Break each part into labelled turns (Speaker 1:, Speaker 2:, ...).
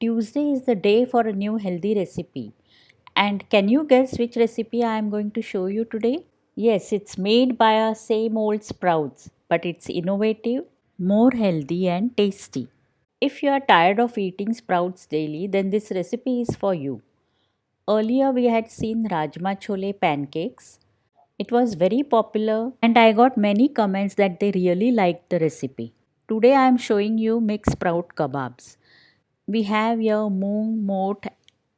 Speaker 1: Tuesday is the day for a new healthy recipe. And can you guess which recipe I am going to show you today? Yes, it's made by our same old sprouts, but it's innovative, more healthy, and tasty. If you are tired of eating sprouts daily, then this recipe is for you. Earlier, we had seen Rajma Chole pancakes. It was very popular, and I got many comments that they really liked the recipe. Today, I am showing you mixed sprout kebabs. We have here moong, moat,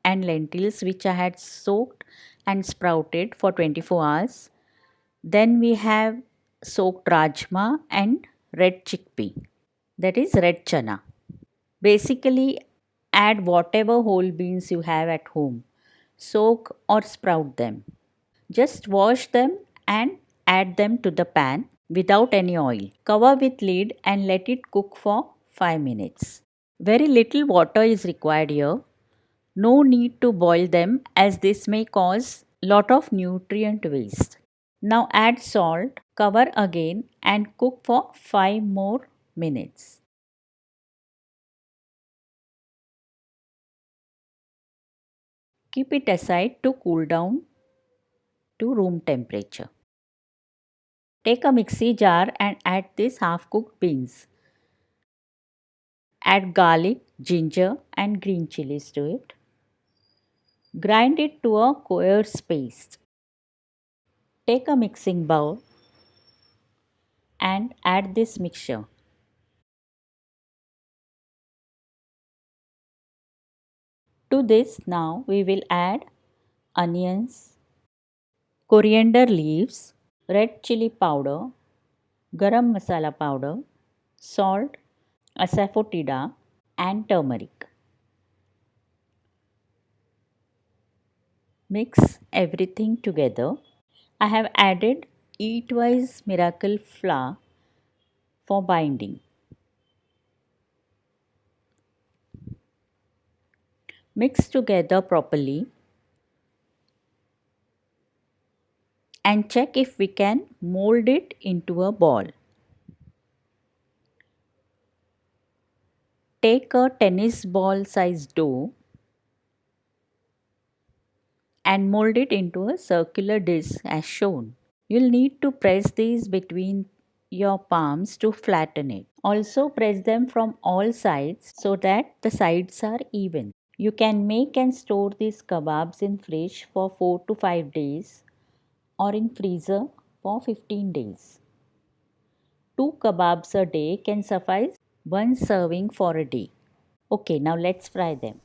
Speaker 1: and lentils which I had soaked and sprouted for 24 hours. Then we have soaked rajma and red chickpea, that is red chana. Basically, add whatever whole beans you have at home. Soak or sprout them. Just wash them and add them to the pan without any oil. Cover with lid and let it cook for 5 minutes. Very little water is required here. No need to boil them as this may cause lot of nutrient waste. Now add salt, cover again and cook for 5 more minutes. Keep it aside to cool down to room temperature. Take a mixie jar and add this half cooked beans. Add garlic, ginger and green chilies to it. Grind it to a coarse paste. Take a mixing bowl and add this mixture. To this now we will add onions, coriander leaves, red chili powder, garam masala powder, salt, asafoetida and turmeric. Mix everything together. I have added Eatwise Miracle flour for binding. Mix together properly and check if we can mold it into a ball. Take a tennis ball size dough and mold it into a circular disc as shown. You'll need to press these between your palms to flatten it. Also press them from all sides so that the sides are even. You can make and store these kebabs in fridge for 4 to 5 days or in freezer for 15 days. 2 kebabs a day can suffice one serving for a day. Okay, now let's fry them.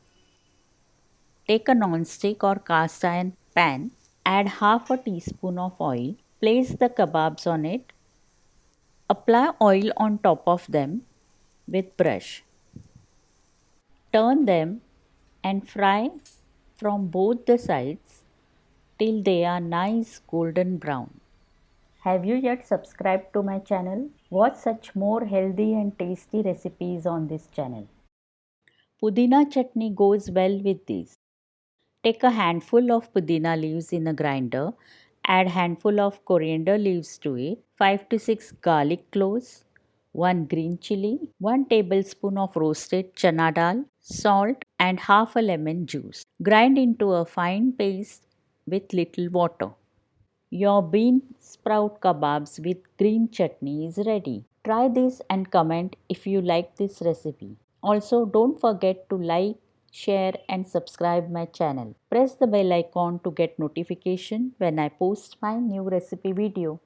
Speaker 1: Take a non-stick or cast iron pan, add half a teaspoon of oil, place the kebabs on it, apply oil on top of them with brush. Turn them and fry from both the sides till they are nice golden brown. Have you yet subscribed to my channel? Watch such more healthy and tasty recipes on this channel. Pudina chutney goes well with these. Take a handful of pudina leaves in a grinder, add handful of coriander leaves to it, 5 to 6 garlic cloves, 1 green chili, 1 tablespoon of roasted chana dal, salt and half a lemon juice. Grind into a fine paste with little water. Your bean sprout kebabs with green chutney is ready. Try this and comment if you like this recipe. Also, don't forget to like, share and subscribe my channel. Press the bell icon to get notification when I post my new recipe video.